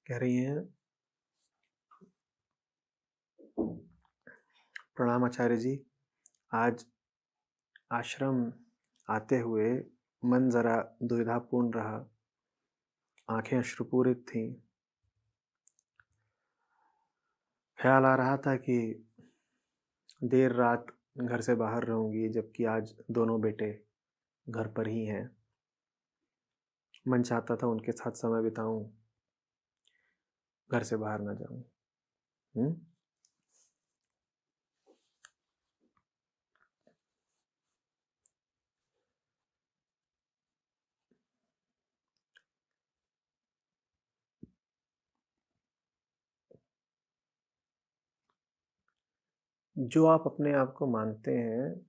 कह रही हैं, प्रणाम आचार्य जी। आज आश्रम आते हुए मन जरा दुविधापूर्ण रहा, आंखें अश्रुपूरित थीं। ख्याल आ रहा था कि देर रात घर से बाहर रहूंगी, जबकि आज दोनों बेटे घर पर ही हैं। मन चाहता था उनके साथ समय बिताऊं, घर से बाहर ना जाऊं। जो आप अपने आप को मानते हैं,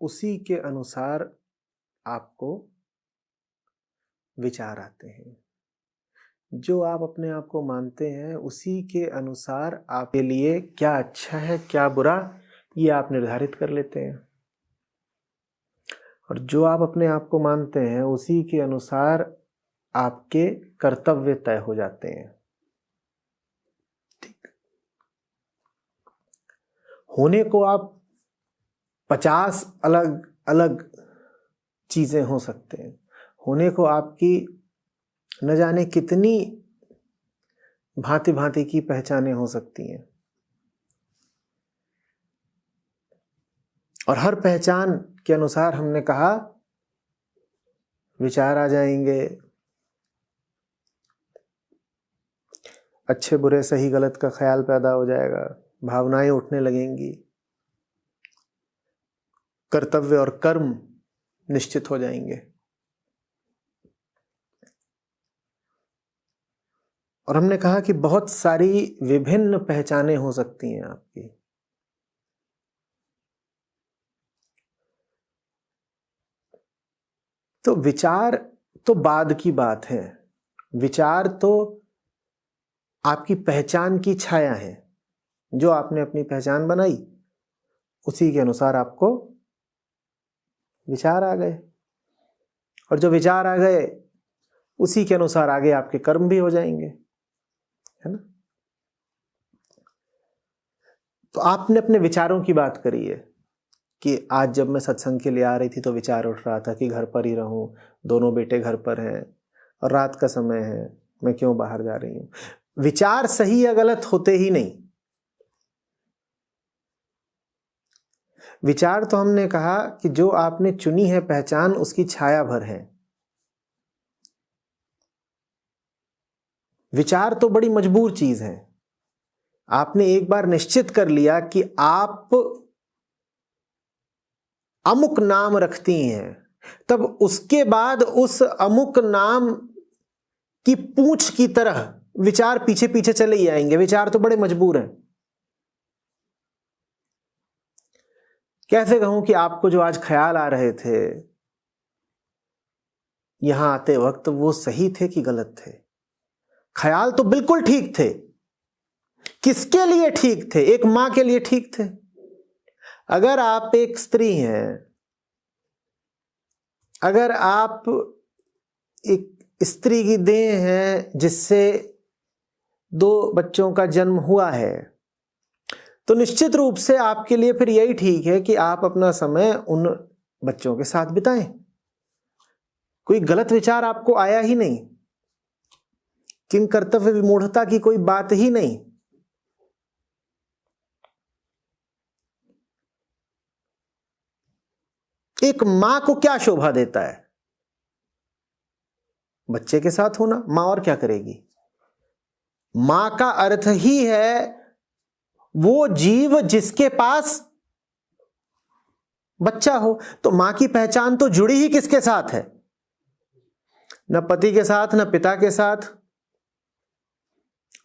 उसी के अनुसार आपको विचार आते हैं। जो आप अपने आप को मानते हैं, उसी के अनुसार आपके लिए क्या अच्छा है क्या बुरा, ये आप निर्धारित कर लेते हैं। और जो आप अपने आप को मानते हैं, उसी के अनुसार आपके कर्तव्य तय हो जाते हैं। ठीक। होने को आप 50 अलग अलग चीजें हो सकते हैं। होने को आपकी न जाने कितनी भांति भांति की पहचानें हो सकती हैं, और हर पहचान के अनुसार हमने कहा विचार आ जाएंगे, अच्छे बुरे सही गलत का ख्याल पैदा हो जाएगा, भावनाएं उठने लगेंगी, कर्तव्य और कर्म निश्चित हो जाएंगे। और हमने कहा कि बहुत सारी विभिन्न पहचानें हो सकती हैं आपकी। तो विचार तो बाद की बात है, विचार तो आपकी पहचान की छाया है। जो आपने अपनी पहचान बनाई, उसी के अनुसार आपको विचार आ गए, और जो विचार आ गए उसी के अनुसार आगे आपके कर्म भी हो जाएंगे, है ना। तो आपने अपने विचारों की बात करी है कि आज जब मैं सत्संग के लिए आ रही थी तो विचार उठ रहा था कि घर पर ही रहूं, दोनों बेटे घर पर हैं और रात का समय है, मैं क्यों बाहर जा रही हूं। विचार सही या गलत होते ही नहीं। विचार तो हमने कहा कि जो आपने चुनी है पहचान, उसकी छाया भर है। विचार तो बड़ी मजबूर चीज है। आपने एक बार निश्चित कर लिया कि आप अमुक नाम रखती हैं, तब उसके बाद उस अमुक नाम की पूंछ की तरह विचार पीछे पीछे चले ही आएंगे। विचार तो बड़े मजबूर हैं। कैसे कहूं कि आपको जो आज ख्याल आ रहे थे यहां आते वक्त, वो सही थे कि गलत थे? ख्याल तो बिल्कुल ठीक थे। किसके लिए ठीक थे? एक मां के लिए ठीक थे। अगर आप एक स्त्री हैं, अगर आप एक स्त्री की देह हैं जिससे 2 बच्चों का जन्म हुआ है, तो निश्चित रूप से आपके लिए फिर यही ठीक है कि आप अपना समय उन बच्चों के साथ बिताएं। कोई गलत विचार आपको आया ही नहीं, किंग कर्तव्य विमूढ़ता की कोई बात ही नहीं। एक मां को क्या शोभा देता है? बच्चे के साथ होना। मां और क्या करेगी? मां का अर्थ ही है वो जीव जिसके पास बच्चा हो। तो मां की पहचान तो जुड़ी ही किसके साथ है? न पति के साथ, न पिता के साथ,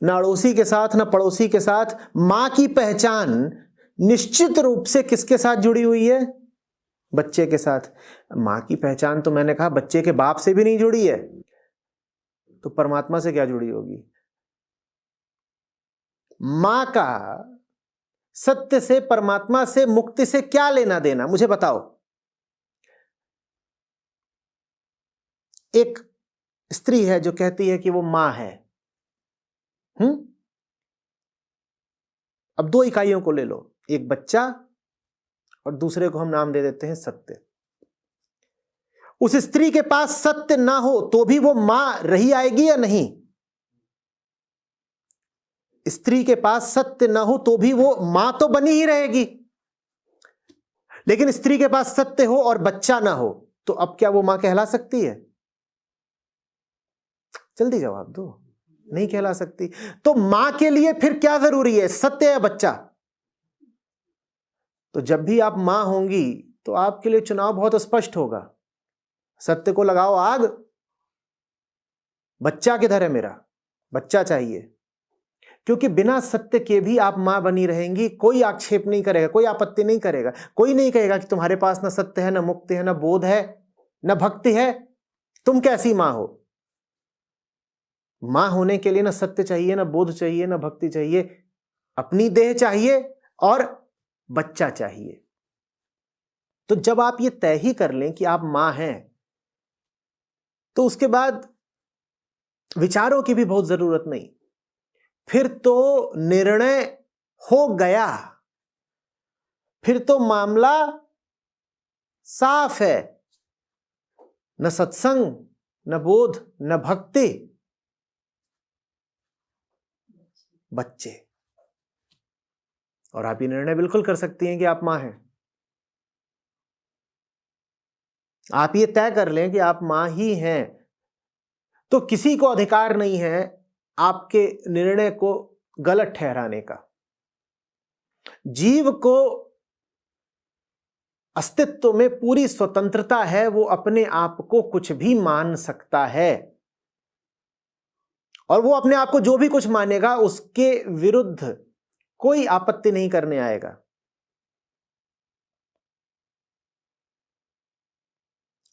न अड़ोसी के साथ, न पड़ोसी के साथ। मां की पहचान निश्चित रूप से किसके साथ जुड़ी हुई है? बच्चे के साथ। मां की पहचान तो मैंने कहा बच्चे के बाप से भी नहीं जुड़ी है, तो परमात्मा से क्या जुड़ी होगी? मां का सत्य से, परमात्मा से, मुक्ति से क्या लेना देना, मुझे बताओ। एक स्त्री है जो कहती है कि वो मां है, अब 2 इकाइयों को ले लो, एक बच्चा और दूसरे को हम नाम दे देते हैं सत्य। उस स्त्री के पास सत्य ना हो तो भी वो मां रही आएगी या नहीं? स्त्री के पास सत्य ना हो तो भी वो मां तो बनी ही रहेगी। लेकिन स्त्री के पास सत्य हो और बच्चा ना हो तो अब क्या वो मां कहला सकती है? जल्दी जवाब दो। नहीं कहला सकती। तो मां के लिए फिर क्या जरूरी है, सत्य या बच्चा? तो जब भी आप मां होंगी तो आपके लिए चुनाव बहुत स्पष्ट होगा। सत्य को लगाओ आग, बच्चा किधर है मेरा? बच्चा चाहिए। क्योंकि बिना सत्य के भी आप मां बनी रहेंगी, कोई आक्षेप नहीं करेगा, कोई आपत्ति नहीं करेगा, कोई नहीं कहेगा कि तुम्हारे पास ना सत्य है, ना मुक्ति है, ना बोध है, ना भक्ति है, तुम कैसी मां हो? मां होने के लिए ना सत्य चाहिए, ना बोध चाहिए, ना भक्ति चाहिए, अपनी देह चाहिए और बच्चा चाहिए। तो जब आप ये तय ही कर लें कि आप मां हैं तो उसके बाद विचारों की भी बहुत जरूरत नहीं, फिर तो निर्णय हो गया, फिर तो मामला साफ है। न सत्संग, न बोध, न भक्ति, बच्चे। और आप ये निर्णय बिल्कुल कर सकती हैं कि आप मां हैं। आप ये तय कर लें कि आप मां ही हैं तो किसी को अधिकार नहीं है आपके निर्णय को गलत ठहराने का। जीव को अस्तित्व में पूरी स्वतंत्रता है, वो अपने आप को कुछ भी मान सकता है और वो अपने आप को जो भी कुछ मानेगा उसके विरुद्ध कोई आपत्ति नहीं करने आएगा।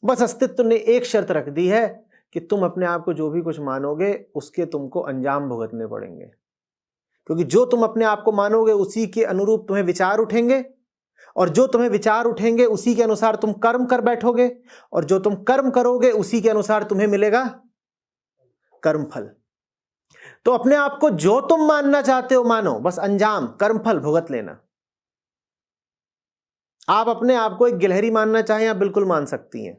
बस अस्तित्व ने एक शर्त रख दी है कि तुम अपने आप को जो भी कुछ मानोगे उसके तुमको अंजाम भुगतने पड़ेंगे, क्योंकि जो तुम अपने आप को मानोगे उसी के अनुरूप तुम्हें विचार उठेंगे और जो तुम्हें विचार उठेंगे उसी के अनुसार तुम कर्म कर बैठोगे और जो तुम कर्म करोगे उसी के अनुसार तुम्हें मिलेगा कर्मफल। तो अपने आप को जो तुम मानना चाहते हो मानो, बस अंजाम कर्मफल भुगत लेना। आप अपने आप को एक गिलहरी मानना चाहें आप बिल्कुल मान सकती हैं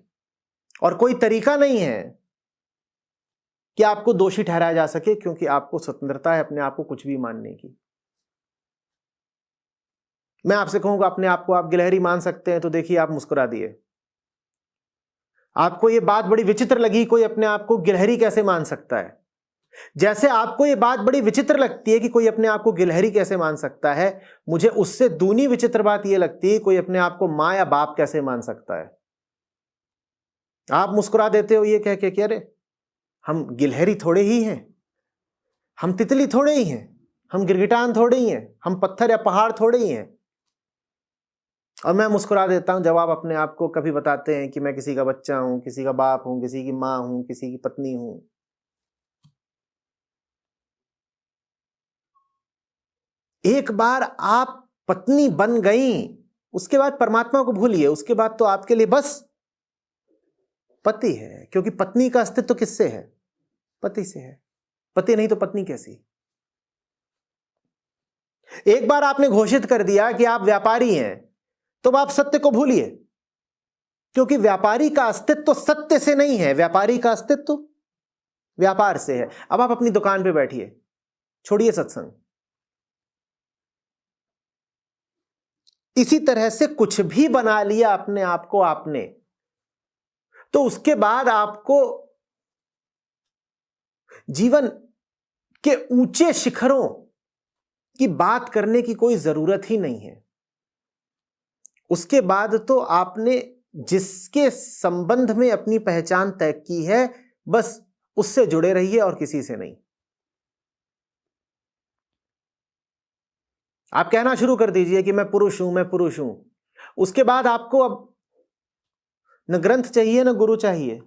और कोई तरीका नहीं है कि आपको दोषी ठहराया जा सके, क्योंकि आपको स्वतंत्रता है अपने आप को कुछ भी मानने की। मैं आपसे कहूंगा अपने आप को आप गिलहरी मान सकते हैं तो देखिए आप मुस्कुरा दिए। आपको यह बात बड़ी विचित्र लगी, कोई अपने आप को गिलहरी कैसे मान सकता है? जैसे आपको यह बात बड़ी विचित्र लगती है कि कोई अपने आप को गिलहरी कैसे मान सकता है, मुझे उससे दूनी विचित्र बात यह लगती है कोई अपने आप को मां या बाप कैसे मान सकता है। आप मुस्कुरा देते हो ये कह के कि अरे हम गिलहरी थोड़े ही हैं, हम तितली थोड़े ही हैं, हम गिरगिटान थोड़े ही हैं, हम पत्थर या पहाड़ थोड़े ही हैं। और मैं मुस्कुरा देता हूं जब आप अपने आप को कभी बताते हैं कि मैं किसी का बच्चा हूं, किसी का बाप हूं, किसी की मां हूं, किसी की पत्नी हूं। एक बार आप पत्नी बन गई उसके बाद परमात्मा को भूलिए, उसके बाद तो आपके लिए बस पति है, क्योंकि पत्नी का अस्तित्व किससे है? पति से है। पति नहीं तो पत्नी कैसी? एक बार आपने घोषित कर दिया कि आप व्यापारी हैं तो आप सत्य को भूलिए, क्योंकि व्यापारी का अस्तित्व सत्य से नहीं है, व्यापारी का अस्तित्व व्यापार से है। अब आप अपनी दुकान पे बैठिए, छोड़िए सत्संग। इसी तरह से कुछ भी बना लिया अपने आप को आपने, तो उसके बाद आपको जीवन के ऊंचे शिखरों की बात करने की कोई जरूरत ही नहीं है। उसके बाद तो आपने जिसके संबंध में अपनी पहचान तय की है बस उससे जुड़े रहिए और किसी से नहीं। आप कहना शुरू कर दीजिए कि मैं पुरुष हूं, मैं पुरुष हूं। उसके बाद आपको अब न ग्रंथ चाहिए न गुरु चाहिए।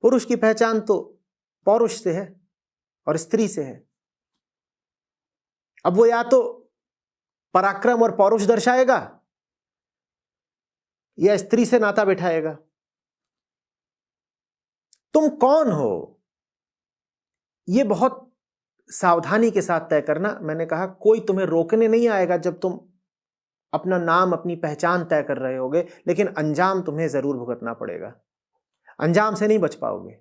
पुरुष की पहचान तो पौरुष से है और स्त्री से है। अब वो या तो पराक्रम और पौरुष दर्शाएगा या स्त्री से नाता बिठाएगा। तुम कौन हो ये बहुत सावधानी के साथ तय करना। मैंने कहा कोई तुम्हें रोकने नहीं आएगा जब तुम अपना नाम, अपनी पहचान तय कर रहे होगे, लेकिन अंजाम तुम्हें जरूर भुगतना पड़ेगा, अंजाम से नहीं बच पाओगे।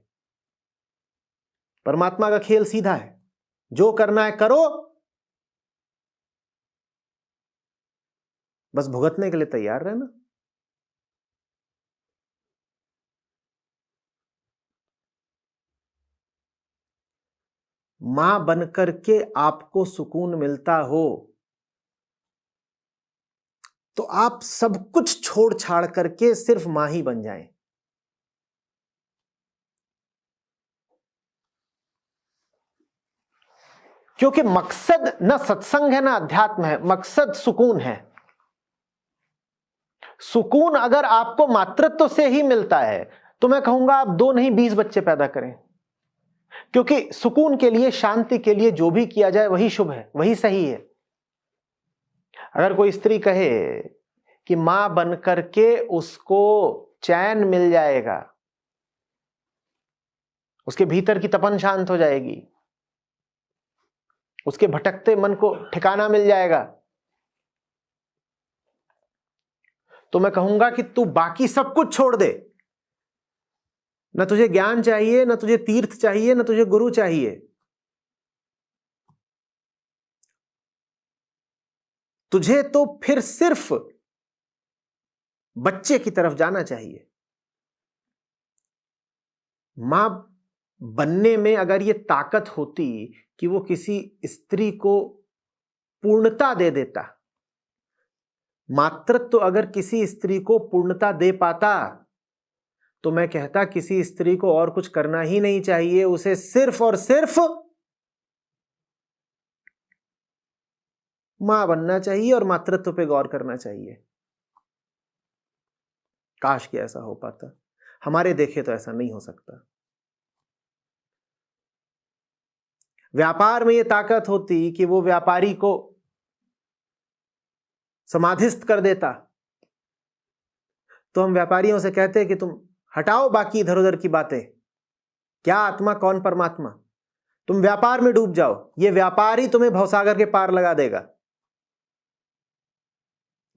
परमात्मा का खेल सीधा है, जो करना है करो, बस भुगतने के लिए तैयार रहना। मां बनकर के आपको सुकून मिलता हो तो आप सब कुछ छोड़ छाड़ करके सिर्फ मां ही बन जाएं। क्योंकि मकसद न सत्संग है ना अध्यात्म है, मकसद सुकून है। सुकून अगर आपको मातृत्व से ही मिलता है तो मैं कहूंगा आप 2 नहीं 20 बच्चे पैदा करें, क्योंकि सुकून के लिए, शांति के लिए जो भी किया जाए वही शुभ है, वही सही है। अगर कोई स्त्री कहे कि मां बन करके उसको चैन मिल जाएगा, उसके भीतर की तपन शांत हो जाएगी, उसके भटकते मन को ठिकाना मिल जाएगा, तो मैं कहूंगा कि तू बाकी सब कुछ छोड़ दे। न तुझे ज्ञान चाहिए, न तुझे तीर्थ चाहिए, न तुझे गुरु चाहिए। तुझे तो फिर सिर्फ बच्चे की तरफ जाना चाहिए। मां बनने में अगर ये ताकत होती कि वो किसी स्त्री को पूर्णता दे देता, मातृत्व अगर किसी स्त्री को पूर्णता दे पाता, तो मैं कहता किसी स्त्री को और कुछ करना ही नहीं चाहिए, उसे सिर्फ और सिर्फ मां बनना चाहिए और मातृत्व पे गौर करना चाहिए। काश कि ऐसा हो पाता। हमारे देखे तो ऐसा नहीं हो सकता। व्यापार में यह ताकत होती कि वो व्यापारी को समाधिस्थ कर देता, तो हम व्यापारियों से कहते कि तुम हटाओ बाकी इधर उधर की बातें, क्या आत्मा कौन परमात्मा, तुम व्यापार में डूब जाओ, ये व्यापार ही तुम्हें भवसागर के पार लगा देगा।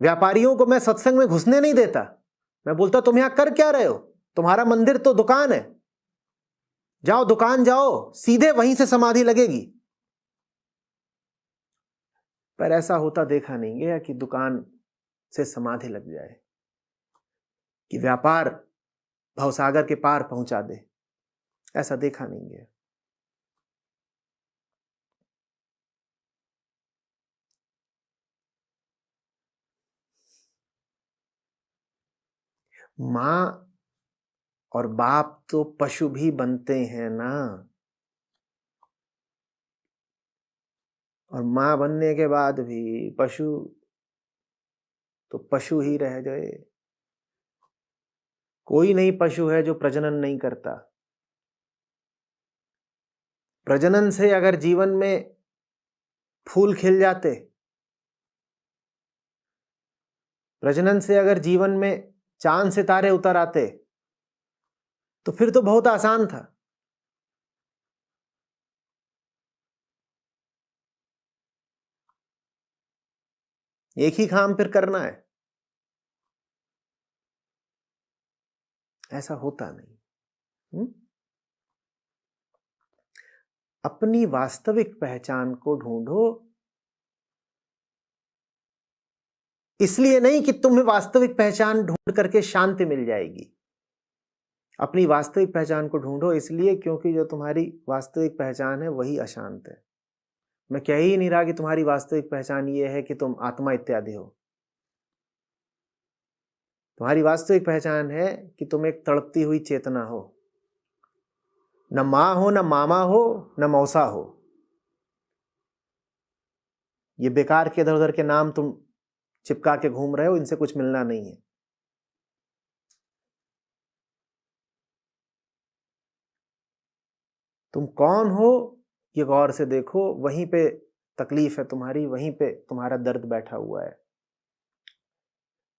व्यापारियों को मैं सत्संग में घुसने नहीं देता। मैं बोलता तुम यहां कर क्या रहे हो, तुम्हारा मंदिर तो दुकान है, जाओ दुकान जाओ, सीधे वहीं से समाधि लगेगी। पर ऐसा होता देखा नहीं गया कि दुकान से समाधि लग जाए, कि व्यापार भवसागर के पार पहुंचा दे, ऐसा देखा नहीं गया। मां और बाप तो पशु भी बनते हैं ना, और मां बनने के बाद भी पशु तो पशु ही रह गए। कोई नहीं पशु है जो प्रजनन नहीं करता। प्रजनन से अगर जीवन में फूल खिल जाते, प्रजनन से अगर जीवन में चांद सितारे उतर आते, तो फिर तो बहुत आसान था। एक ही काम फिर करना है, ऐसा होता नहीं। अपनी वास्तविक पहचान को ढूंढो, इसलिए नहीं कि तुम्हें वास्तविक पहचान ढूंढ करके शांति मिल जाएगी। अपनी वास्तविक पहचान को ढूंढो इसलिए क्योंकि जो तुम्हारी वास्तविक पहचान है वही अशांत है। मैं कह ही नहीं रहा कि तुम्हारी वास्तविक पहचान ये है कि तुम आत्मा इत्यादि हो। तुम्हारी वास्तविक पहचान है कि तुम एक तड़पती हुई चेतना हो, न मां हो, न मामा हो, न मौसा हो। ये बेकार के इधर उधर के नाम तुम चिपका के घूम रहे हो, इनसे कुछ मिलना नहीं है। तुम कौन हो ये गौर से देखो, वहीं पे तकलीफ है तुम्हारी, वहीं पे तुम्हारा दर्द बैठा हुआ है।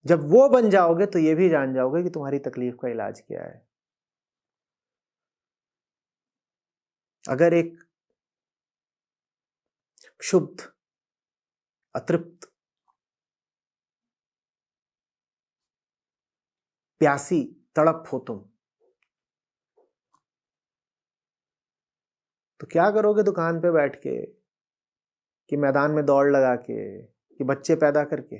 जब वो बन जाओगे तो ये भी जान जाओगे कि तुम्हारी तकलीफ का इलाज क्या है। अगर एक क्षुब्ध, अतृप्त, प्यासी, तड़प हो तुम, तो क्या करोगे दुकान पे बैठ के, कि मैदान में दौड़ लगा के, कि बच्चे पैदा करके?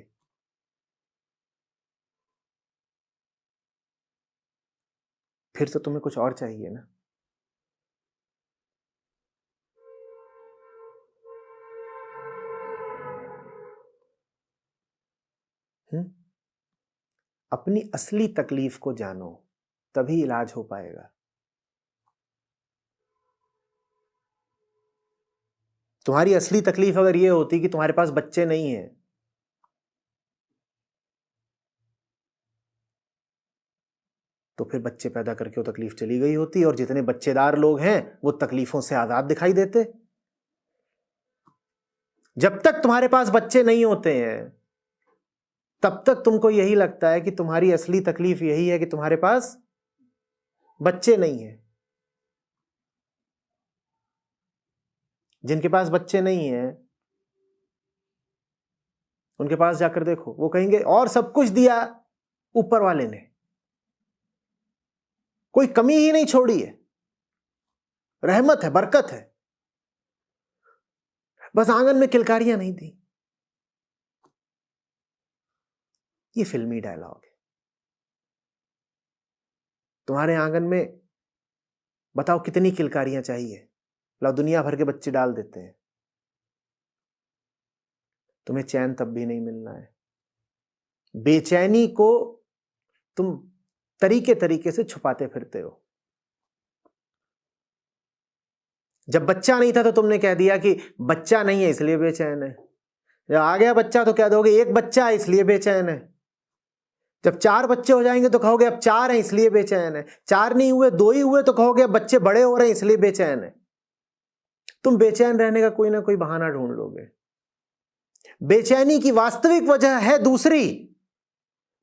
फिर तो तुम्हें कुछ और चाहिए ना। अपनी असली तकलीफ को जानो, तभी इलाज हो पाएगा। तुम्हारी असली तकलीफ अगर ये होती कि तुम्हारे पास बच्चे नहीं हैं, तो फिर बच्चे पैदा करके वो तकलीफ चली गई होती, और जितने बच्चेदार लोग हैं वो तकलीफों से आजाद दिखाई देते। जब तक तुम्हारे पास बच्चे नहीं होते हैं, तब तक तुमको यही लगता है कि तुम्हारी असली तकलीफ यही है कि तुम्हारे पास बच्चे नहीं हैं। जिनके पास बच्चे नहीं हैं, उनके पास जाकर देखो, वो कहेंगे और सब कुछ दिया ऊपर वाले ने, कोई कमी ही नहीं छोड़ी है, रहमत है, बरकत है, बस आंगन में किलकारियां नहीं दी। ये फिल्मी डायलॉग है। तुम्हारे आंगन में बताओ कितनी किलकारियां चाहिए, लो दुनिया भर के बच्चे डाल देते हैं, तुम्हें चैन तब भी नहीं मिलना है। बेचैनी को तुम तरीके तरीके से छुपाते फिरते हो। जब बच्चा नहीं था तो तुमने कह दिया कि बच्चा नहीं है इसलिए बेचैन है। जब आ गया बच्चा तो कह दोगे एक बच्चा है इसलिए बेचैन है। जब 4 बच्चे हो जाएंगे तो कहोगे अब 4 हैं इसलिए बेचैन है। 4 नहीं हुए, 2 ही हुए तो कहोगे अब बच्चे बड़े हो रहे हैं इसलिए बेचैन है। तुम बेचैन रहने का कोई ना कोई बहाना ढूंढ लोगे। बेचैनी की वास्तविक वजह है दूसरी,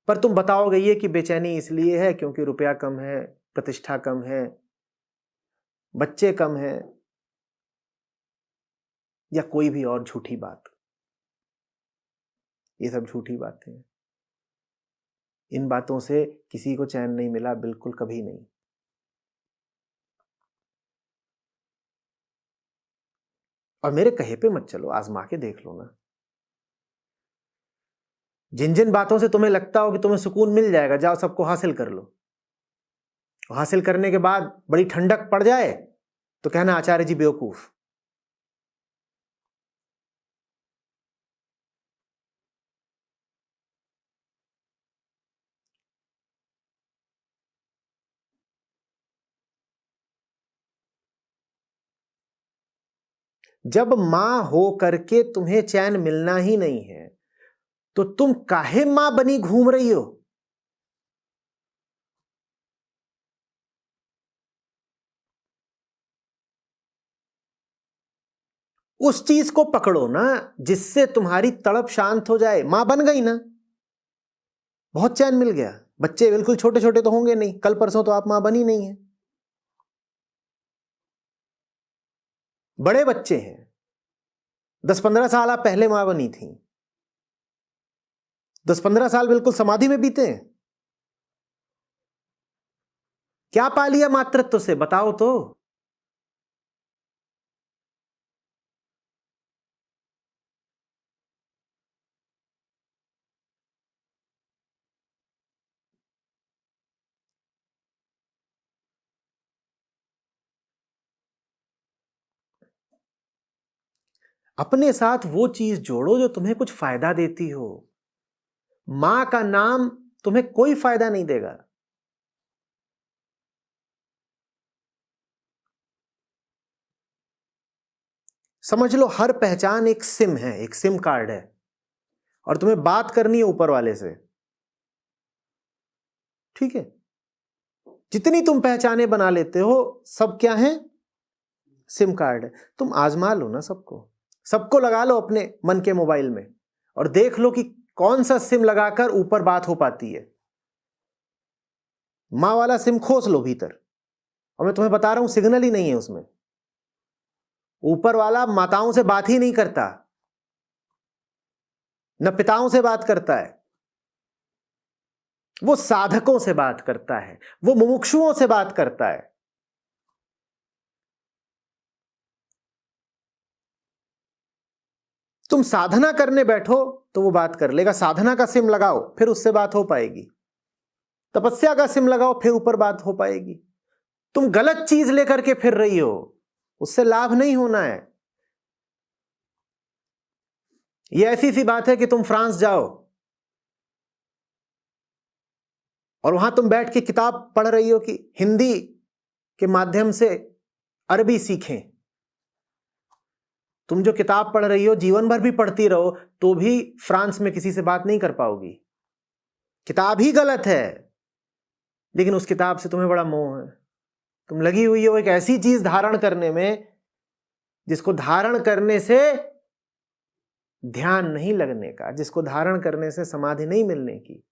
पर तुम बताओगे ये कि बेचैनी इसलिए है क्योंकि रुपया कम है, प्रतिष्ठा कम है, बच्चे कम है, या कोई भी और झूठी बात। ये सब झूठी बातें हैं। इन बातों से किसी को चैन नहीं मिला, बिल्कुल कभी नहीं। और मेरे कहे पे मत चलो, आजमा के देख लो ना। जिन जिन बातों से तुम्हें लगता हो कि तुम्हें सुकून मिल जाएगा, जाओ सबको हासिल कर लो। हासिल करने के बाद बड़ी ठंडक पड़ जाए तो कहना आचार्य जी बेवकूफ। जब मां हो करके तुम्हें चैन मिलना ही नहीं है तो तुम काहे मां बनी घूम रही हो? उस चीज को पकड़ो ना जिससे तुम्हारी तड़प शांत हो जाए। मां बन गई ना, बहुत चैन मिल गया। बच्चे बिल्कुल छोटे छोटे तो होंगे नहीं, कल परसों तो आप मां बनी नहीं है। बड़े बच्चे हैं, 10-15 साल आप पहले मां बनी थी, 10-15 साल बिल्कुल समाधि में बीते हैं। क्या पा लिया मातृत्व से, बताओ तो। अपने साथ वो चीज जोड़ो जो तुम्हें कुछ फायदा देती हो। मां का नाम तुम्हें कोई फायदा नहीं देगा। समझ लो हर पहचान एक सिम है, एक सिम कार्ड है, और तुम्हें बात करनी है ऊपर वाले से। ठीक है, जितनी तुम पहचाने बना लेते हो सब क्या है, सिम कार्ड है। तुम आजमा लो ना सबको, सबको लगा लो अपने मन के मोबाइल में और देख लो कि कौन सा सिम लगाकर ऊपर बात हो पाती है। मां वाला सिम खोस लो भीतर, और मैं तुम्हें बता रहा हूं सिग्नल ही नहीं है उसमें। ऊपर वाला माताओं से बात ही नहीं करता, न पिताओं से बात करता है, वो साधकों से बात करता है, वो मुमुक्षुओं से बात करता है। तुम साधना करने बैठो तो वो बात कर लेगा। साधना का सिम लगाओ फिर उससे बात हो पाएगी। तपस्या का सिम लगाओ फिर ऊपर बात हो पाएगी। तुम गलत चीज लेकर के फिर रही हो, उससे लाभ नहीं होना है। ये ऐसी सी बात है कि तुम फ्रांस जाओ और वहां तुम बैठ के किताब पढ़ रही हो कि हिंदी के माध्यम से अरबी सीखें। तुम जो किताब पढ़ रही हो जीवन भर भी पढ़ती रहो तो भी फ्रांस में किसी से बात नहीं कर पाओगी। किताब ही गलत है, लेकिन उस किताब से तुम्हें बड़ा मोह है। तुम लगी हुई हो एक ऐसी चीज धारण करने में जिसको धारण करने से ध्यान नहीं लगने का, जिसको धारण करने से समाधि नहीं मिलने की।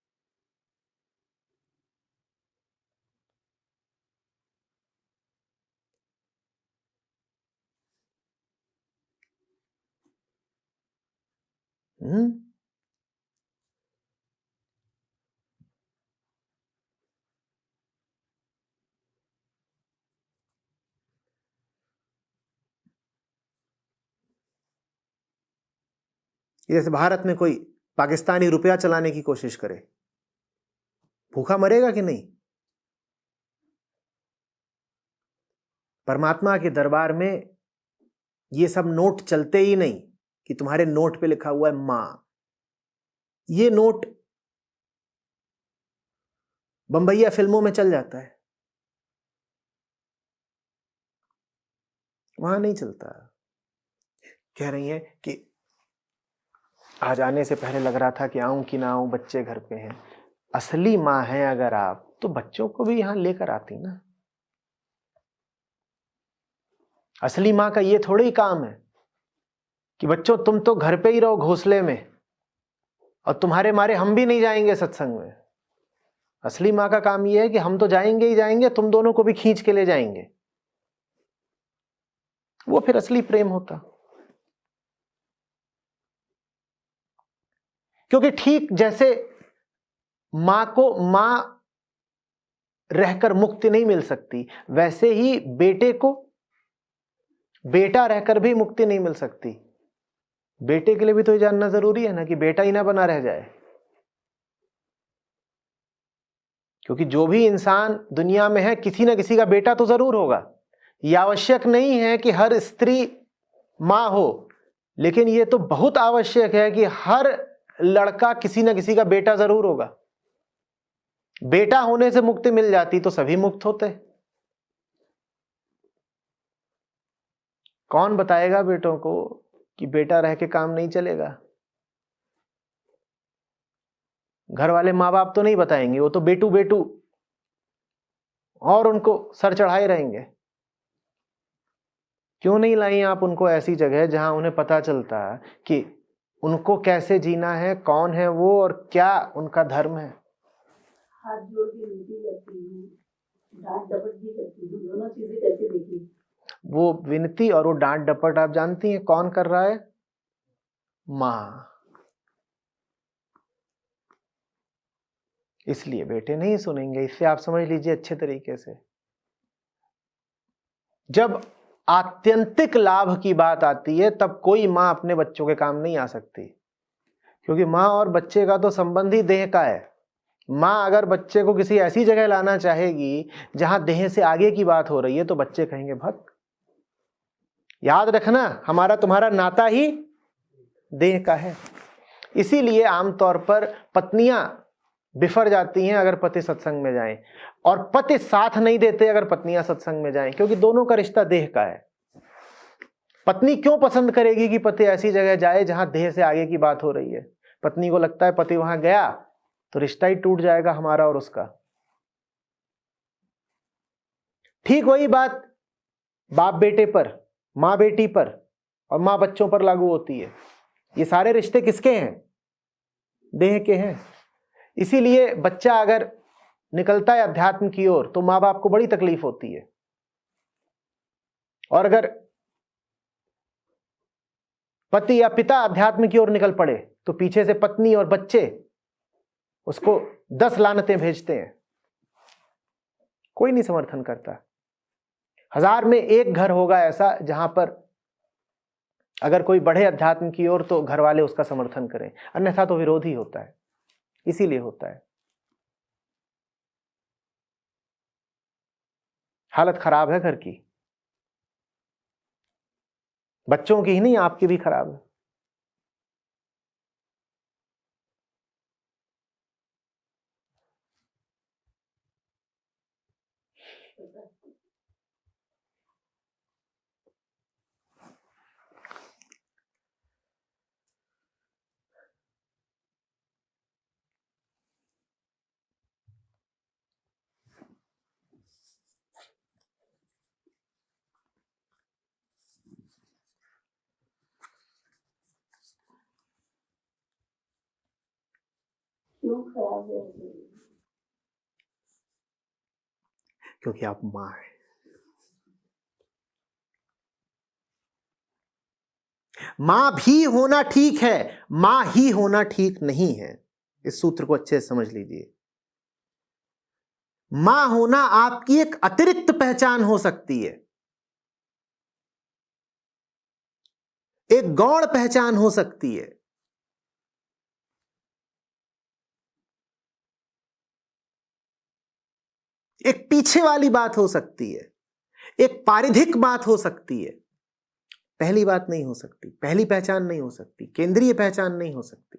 जैसे भारत में कोई पाकिस्तानी रुपया चलाने की कोशिश करे, भूखा मरेगा कि नहीं? परमात्मा के दरबार में ये सब नोट चलते ही नहीं कि तुम्हारे नोट पे लिखा हुआ है मां। ये नोट बंबईया फिल्मों में चल जाता है, वहां नहीं चलता। कह रही है कि आज आने से पहले लग रहा था कि आऊं कि ना आऊं, बच्चे घर पे हैं। असली मां है अगर आप, तो बच्चों को भी यहां लेकर आती ना। असली मां का ये थोड़ी ही काम है कि बच्चों तुम तो घर पे ही रहो घोंसले में, और तुम्हारे मारे हम भी नहीं जाएंगे सत्संग में। असली मां का काम ये है कि हम तो जाएंगे ही जाएंगे, तुम दोनों को भी खींच के ले जाएंगे। वो फिर असली प्रेम होता। क्योंकि ठीक जैसे मां को मां रहकर मुक्ति नहीं मिल सकती, वैसे ही बेटे को बेटा रहकर भी मुक्ति नहीं मिल सकती। बेटे के लिए भी तो ये जानना जरूरी है ना कि बेटा ही ना बना रह जाए। क्योंकि जो भी इंसान दुनिया में है, किसी ना किसी का बेटा तो जरूर होगा। यह आवश्यक नहीं है कि हर स्त्री मां हो, लेकिन यह तो बहुत आवश्यक है कि हर लड़का किसी ना किसी का बेटा जरूर होगा। बेटा होने से मुक्ति मिल जाती तो सभी मुक्त होते। कौन बताएगा बेटों को कि बेटा रह के काम नहीं चलेगा? घर वाले माँ बाप तो नहीं बताएंगे, वो तो बेटू बेटू और उनको सर चढ़ाए रहेंगे। क्यों नहीं लाई आप उनको ऐसी जगह जहां उन्हें पता चलता है कि उनको कैसे जीना है, कौन है वो और क्या उनका धर्म है। हाथ जोड़ के विनती करती हूँ, डांट डपट भी करती हूँ, दोनों चीजें करके देखी। वो विनती और वो डांट डपट आप जानती हैं कौन कर रहा है? माँ। इसलिए बेटे नहीं सुनेंगे। इससे आप समझ लीजिए अच्छे तरीके से, जब आत्यंतिक लाभ की बात आती है तब कोई मां अपने बच्चों के काम नहीं आ सकती। क्योंकि मां और बच्चे का तो संबंध ही देह का है। मां अगर बच्चे को किसी ऐसी जगह लाना चाहेगी जहां देह से आगे की बात हो रही है तो बच्चे कहेंगे भक्त। याद रखना, हमारा तुम्हारा नाता ही देह का है। इसीलिए आमतौर पर पत्नियां बिफर जाती हैं अगर पति सत्संग में जाएं, और पति साथ नहीं देते अगर पत्नियां सत्संग में जाएं, क्योंकि दोनों का रिश्ता देह का है। पत्नी क्यों पसंद करेगी कि पति ऐसी जगह जाए जहां देह से आगे की बात हो रही है? पत्नी को लगता है पति वहां गया तो रिश्ता ही टूट जाएगा हमारा और उसका। ठीक वही बात बाप बेटे पर, मां बेटी पर और मां बच्चों पर लागू होती है। ये सारे रिश्ते किसके हैं? देह के हैं। इसीलिए बच्चा अगर निकलता है अध्यात्म की ओर तो मां बाप को बड़ी तकलीफ होती है, और अगर पति या पिता अध्यात्म की ओर निकल पड़े तो पीछे से पत्नी और बच्चे उसको 10 लानतें भेजते हैं, कोई नहीं समर्थन करता। 1000 में 1 घर होगा ऐसा जहां पर अगर कोई बढ़े अध्यात्म की ओर तो घर वाले उसका समर्थन करें, अन्यथा तो विरोध ही होता है। इसीलिए होता है। हालत खराब है घर की, बच्चों की ही नहीं आपकी भी खराब है। क्यों खराब है? क्योंकि आप मां हैं। मां भी होना ठीक है, मां ही होना ठीक नहीं है। इस सूत्र को अच्छे से समझ लीजिए। मां होना आपकी एक अतिरिक्त पहचान हो सकती है, एक गौण पहचान हो सकती है। एक पीछे वाली बात हो सकती है, एक पारिधिक बात हो सकती है। पहली बात नहीं हो सकती, पहली पहचान नहीं हो सकती, केंद्रीय पहचान नहीं हो सकती,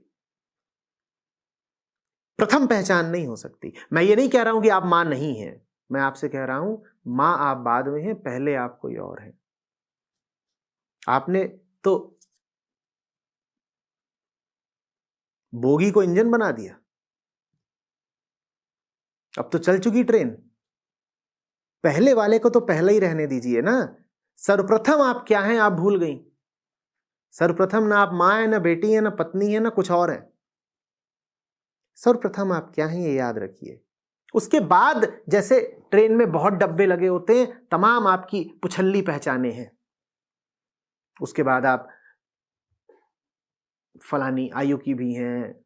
प्रथम पहचान नहीं हो सकती। मैं ये नहीं कह रहा हूं कि आप मां नहीं हैं, मैं आपसे कह रहा हूं मां आप बाद में हैं, पहले आप कोई और हैं। आपने तो बोगी को इंजन बना दिया, अब तो चल चुकी ट्रेन। पहले वाले को तो पहले ही रहने दीजिए ना। सर्वप्रथम आप क्या हैं आप भूल गई। सर्वप्रथम ना आप मां है, ना बेटी है, ना पत्नी है, ना कुछ और है। सर्वप्रथम आप क्या हैं ये याद रखिए। उसके बाद जैसे ट्रेन में बहुत डब्बे लगे होते हैं, तमाम आपकी पुछल्ली पहचाने हैं। उसके बाद आप फलानी आयु की भी हैं,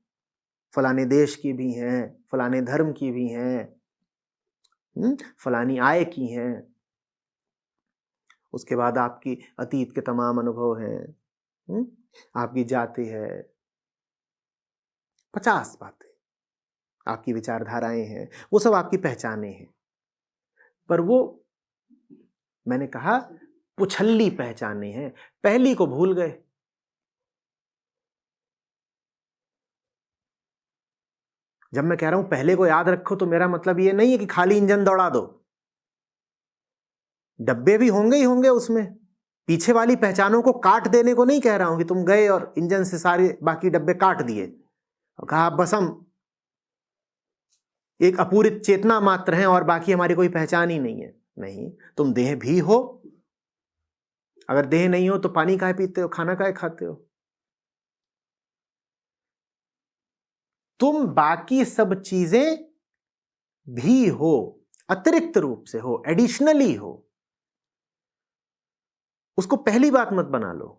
फलाने देश की भी हैं, फलाने धर्म की भी हैं, फलानी आय की हैं। उसके बाद आपकी अतीत के तमाम अनुभव हैं, आपकी जाति है, 50 बातें, आपकी विचारधाराएं हैं, वो सब आपकी पहचाने हैं। पर वो मैंने कहा पुछल्ली पहचाने हैं, पहली को भूल गए। जब मैं कह रहा हूं पहले को याद रखो तो मेरा मतलब ये नहीं है कि खाली इंजन दौड़ा दो। डब्बे भी होंगे ही होंगे उसमें। पीछे वाली पहचानों को काट देने को नहीं कह रहा हूं कि तुम गए और इंजन से सारे बाकी डब्बे काट दिए और कहा बस हम एक अपूरित चेतना मात्र हैं और बाकी हमारी कोई पहचान ही नहीं है। नहीं, तुम देह भी हो। अगर देह नहीं हो तो पानी काहे पीते हो, खाना काहे खाते हो? तुम बाकी सब चीजें भी हो, अतिरिक्त रूप से हो, एडिशनली हो। उसको पहली बात मत बना लो।